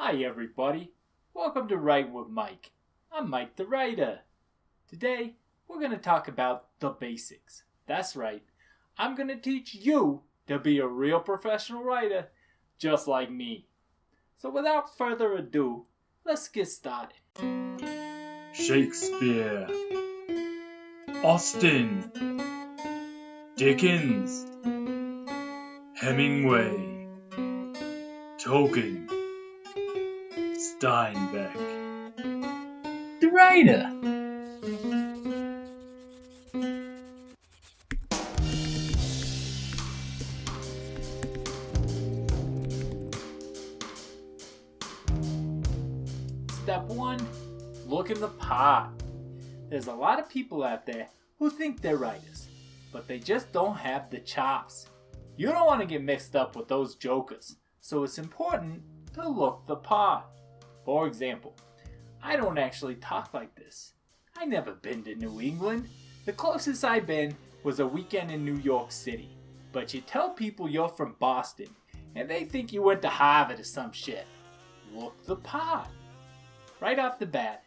Hi everybody, welcome to Write with Mike. I'm Mike the writer. Today we're going to talk about the basics. That's right, I'm going to teach you to be a real professional writer just like me. So without further ado, let's get started. Shakespeare, Austen, Dickens, Hemingway, Tolkien, Steinbeck. The writer. Step 1. Look in the part. There's a lot of people out there who think they're writers, but they just don't have the chops. You don't want to get mixed up with those jokers, so it's important to look the part. For example, I don't actually talk like this. I never been to New England. The closest I've been was a weekend in New York City. But you tell people you're from Boston, and they think you went to Harvard or some shit. Look the part. Right off the bat,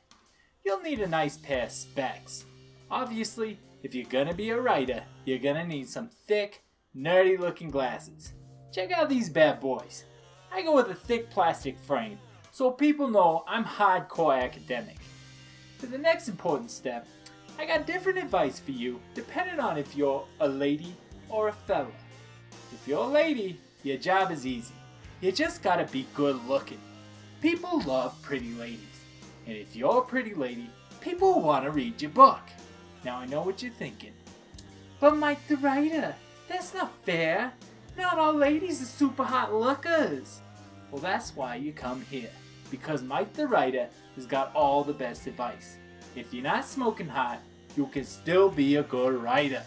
you'll need a nice pair of specs. Obviously, if you're gonna be a writer, you're gonna need some thick, nerdy looking glasses. Check out these bad boys. I go with a thick plastic frame, so people know I'm hardcore academic. For the next important step, I got different advice for you depending on if you're a lady or a fella. If you're a lady, your job is easy. You just gotta be good looking. People love pretty ladies. And if you're a pretty lady, people will want to read your book. Now I know what you're thinking. But Mike the writer, that's not fair. Not all ladies are super hot lookers. Well, that's why you come here. Because Mike the writer has got all the best advice. If you're not smoking hot, you can still be a good writer.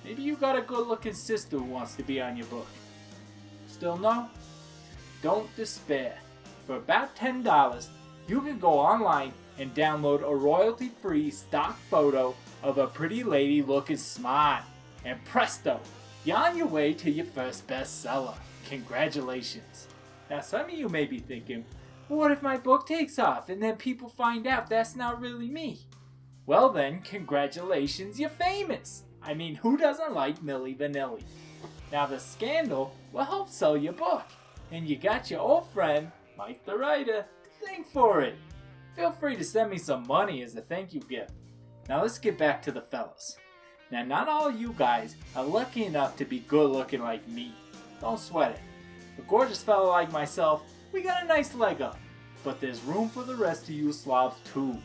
Maybe you got a good looking sister who wants to be on your book. Still no? Don't despair. For about $10, you can go online and download a royalty-free stock photo of a pretty lady looking smart. And presto, you're on your way to your first bestseller. Congratulations. Now some of you may be thinking, what if my book takes off and then people find out that's not really me? Well then, congratulations, you're famous. I mean, who doesn't like Milli Vanilli? Now the scandal will help sell your book. And you got your old friend, Mike the writer, to thank for it. Feel free to send me some money as a thank you gift. Now let's get back to the fellas. Now not all of you guys are lucky enough to be good looking like me. Don't sweat it. A gorgeous fella like myself, we got a nice leg up. But there's room for the rest of you slobs too.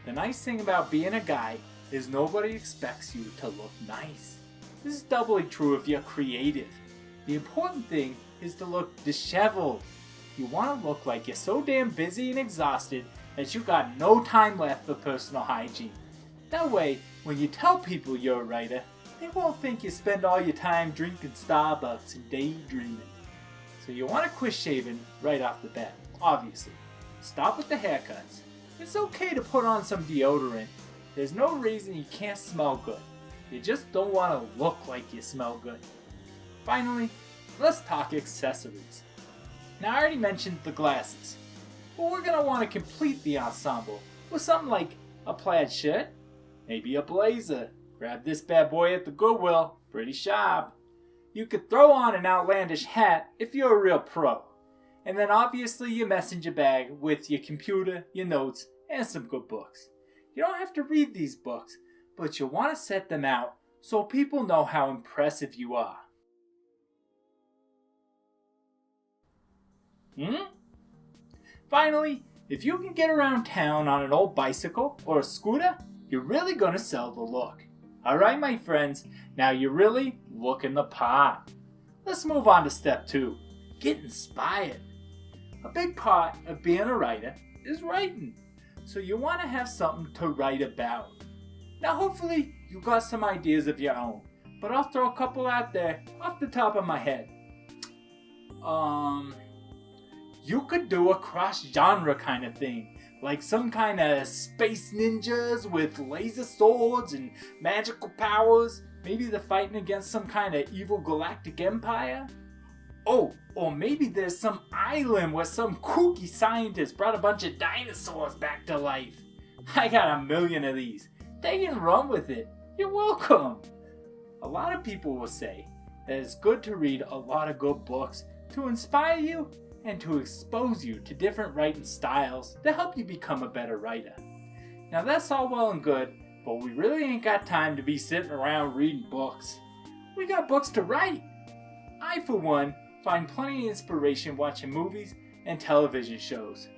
The nice thing about being a guy is nobody expects you to look nice. This is doubly true if you're creative. The important thing is to look disheveled. You want to look like you're so damn busy and exhausted that you got no time left for personal hygiene. That way, when you tell people you're a writer, they won't think you spend all your time drinking Starbucks and daydreaming. So you want to quit shaving right off the bat, obviously. Stop with the haircuts. It's okay to put on some deodorant. There's no reason you can't smell good. You just don't want to look like you smell good. Finally, let's talk accessories. Now I already mentioned the glasses, but we're going to want to complete the ensemble with something like a plaid shirt, maybe a blazer. Grab this bad boy at the Goodwill, pretty sharp. You could throw on an outlandish hat if you're a real pro. And then obviously your messenger bag with your computer, your notes, and some good books. You don't have to read these books, but you want to set them out so people know how impressive you are. Finally, if you can get around town on an old bicycle or a scooter, you're really gonna sell the look. Alright my friends, now you're really looking the part. Let's move on to step 2. Get inspired. A big part of being a writer is writing. So you want to have something to write about. Now hopefully you got some ideas of your own, but I'll throw a couple out there off the top of my head. You could do a cross-genre kind of thing, like some kind of space ninjas with laser swords and magical powers. Maybe they're fighting against some kind of evil galactic empire. Oh, or maybe there's some island where some kooky scientist brought a bunch of dinosaurs back to life. I got a million of these. They can run with it. You're welcome. A lot of people will say that it's good to read a lot of good books to inspire you and to expose you to different writing styles to help you become a better writer. Now that's all well and good, but we really ain't got time to be sitting around reading books. We got books to write. I, for one, find plenty of inspiration watching movies and television shows.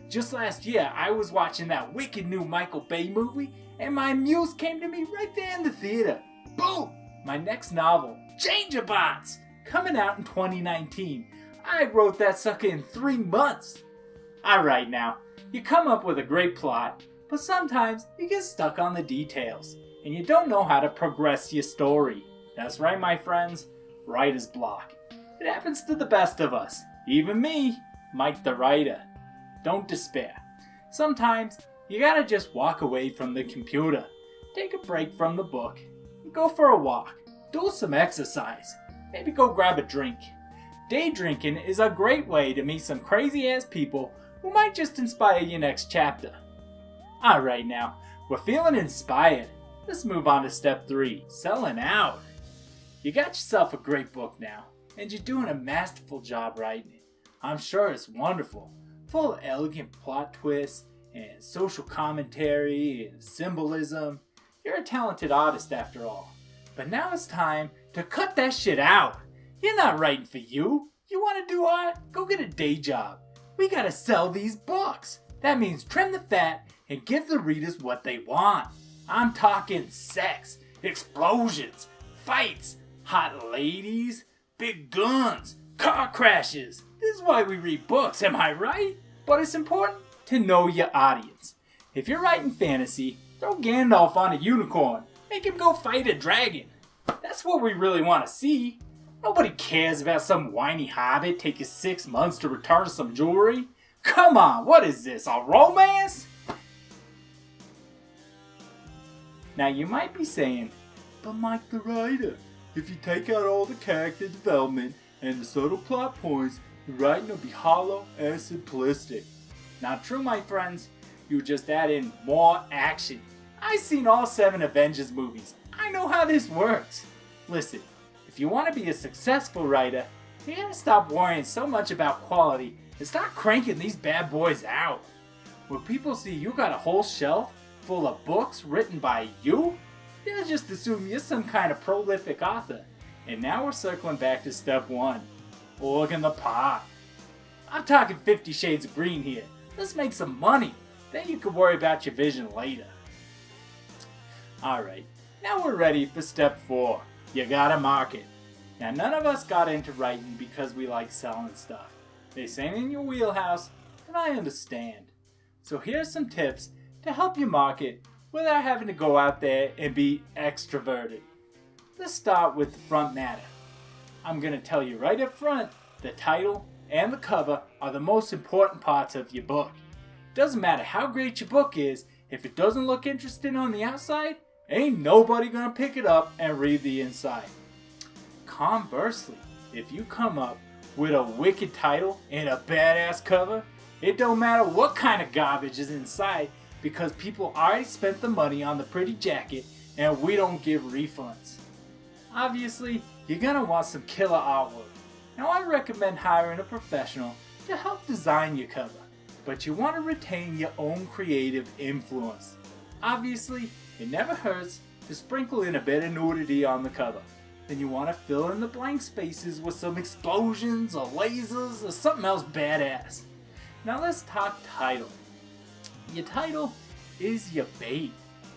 Just last year, I was watching that wicked new Michael Bay movie, and my muse came to me right there in the theater. Boom! My next novel, Changerbots, coming out in 2019. I wrote that sucker in 3 months. Alright now, you come up with a great plot, but sometimes you get stuck on the details, and you don't know how to progress your story. That's right, my friends, writer's block. It happens to the best of us, even me, Mike the writer. Don't despair. Sometimes you gotta just walk away from the computer, take a break from the book, go for a walk, do some exercise, maybe go grab a drink. Day drinking is a great way to meet some crazy ass people who might just inspire your next chapter. Alright now, we're feeling inspired. Let's move on to step 3, selling out. You got yourself a great book now, and you're doing a masterful job writing it. I'm sure it's wonderful, full of elegant plot twists and social commentary and symbolism. You're a talented artist after all. But now it's time to cut that shit out. You're not writing for you. You want to do art? Go get a day job. We gotta sell these books. That means trim the fat and give the readers what they want. I'm talking sex, explosions, fights, hot ladies, big guns, car crashes. This is why we read books, am I right? But it's important to know your audience. If you're writing fantasy, throw Gandalf on a unicorn. Make him go fight a dragon. That's what we really want to see. Nobody cares about some whiny hobbit taking 6 months to return some jewelry. Come on, what is this, a romance? Now you might be saying, but Mike the writer, if you take out all the character development and the subtle plot points, the writing will be hollow and simplistic. Not true, my friends. You just add in more action. I've seen all 7 Avengers movies. I know how this works. Listen, if you want to be a successful writer, you gotta stop worrying so much about quality and start cranking these bad boys out. When people see you got a whole shelf full of books written by you, they'll just assume you're some kind of prolific author. And now we're circling back to step 1. Look in the pot. I'm talking 50 Shades of Green here. Let's make some money. Then you can worry about your vision later. Alright, now we're ready for step 4. You gotta market. Now none of us got into writing because we like selling stuff. This ain't in your wheelhouse, and I understand. So here's some tips to help you market without having to go out there and be extroverted. Let's start with the front matter. I'm gonna tell you right up front, the title and the cover are the most important parts of your book. Doesn't matter how great your book is, if it doesn't look interesting on the outside, ain't nobody gonna pick it up and read the inside. Conversely, if you come up with a wicked title and a badass cover, it don't matter what kind of garbage is inside because people already spent the money on the pretty jacket and we don't give refunds. Obviously, you're gonna want some killer artwork. Now I recommend hiring a professional to help design your cover, but you want to retain your own creative influence. Obviously, it never hurts to sprinkle in a bit of nudity on the cover. Then you want to fill in the blank spaces with some explosions or lasers or something else badass. Now let's talk title. Your title is your bait.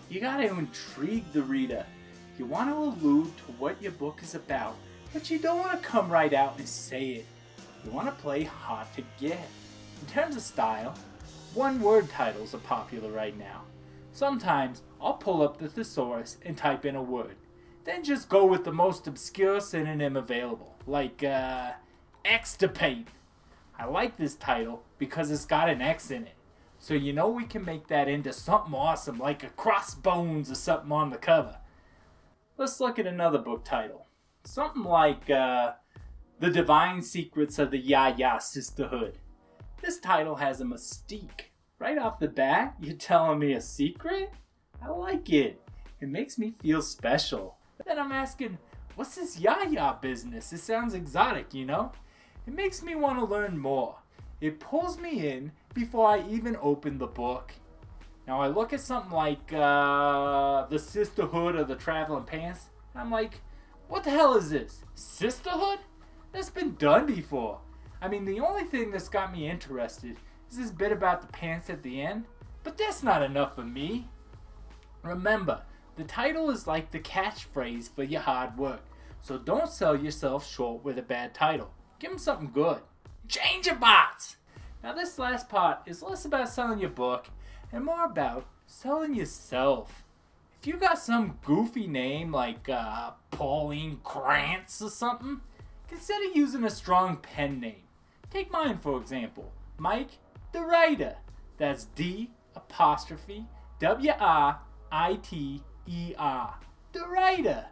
You gotta intrigue the reader. You want to allude to what your book is about, but you don't want to come right out and say it. You want to play hard to get. In terms of style, one-word titles are popular right now. Sometimes I'll pull up the thesaurus and type in a word. Then just go with the most obscure synonym available, like extirpate. I like this title because it's got an X in it. So you know we can make that into something awesome like a crossbones or something on the cover. Let's look at another book title. Something like The The Divine Secrets of the Ya-Ya Sisterhood. This title has a mystique. Right off the bat, you're telling me a secret? I like it. It makes me feel special. But then I'm asking, what's this Ya-Ya business? It sounds exotic, you know? It makes me want to learn more. It pulls me in before I even open the book. Now I look at something like the Sisterhood of the Traveling Pants, and I'm like, what the hell is this? Sisterhood? That's been done before. I mean, the only thing that's got me interested is this bit about the pants at the end, but that's not enough for me. Remember, the title is like the catchphrase for your hard work, so don't sell yourself short with a bad title. Give them something good. Change your bots! Now this last part is less about selling your book and more about selling yourself. If you got some goofy name like Pauline Krantz or something, consider using a strong pen name. Take mine for example, Mike the Writer. That's D''WRITER. The Writer.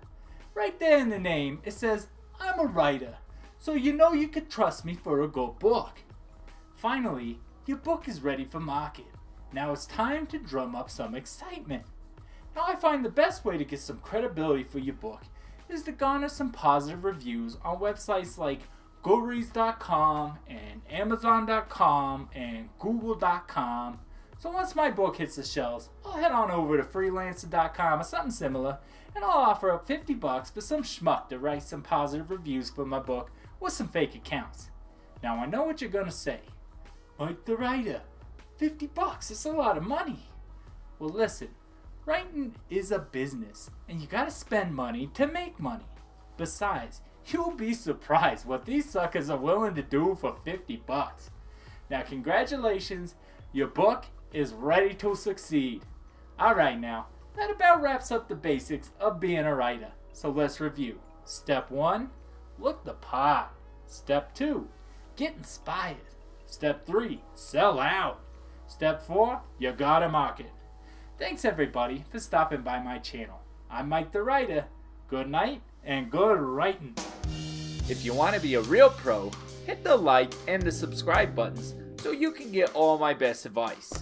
Right there in the name it says I'm a writer, so you know you could trust me for a good book. Finally, your book is ready for market. Now it's time to drum up some excitement. Now I find the best way to get some credibility for your book is to garner some positive reviews on websites like Goodreads.com and Amazon.com and Google.com. So once my book hits the shelves, I'll head on over to Freelancer.com or something similar, and I'll offer up $50 for some schmuck to write some positive reviews for my book with some fake accounts. Now I know what you're gonna say. Mike the Writer, $50, it's a lot of money. Well listen, writing is a business, and you gotta spend money to make money. Besides, you'll be surprised what these suckers are willing to do for $50. Now congratulations, your book is ready to succeed. Alright now, that about wraps up the basics of being a writer. So let's review. Step 1, look the part. Step 2, get inspired. Step 3, sell out. Step 4, you gotta market. Thanks everybody for stopping by my channel. I'm Mike the Writer. Good night and good writing. If you want to be a real pro, hit the like and the subscribe buttons so you can get all my best advice.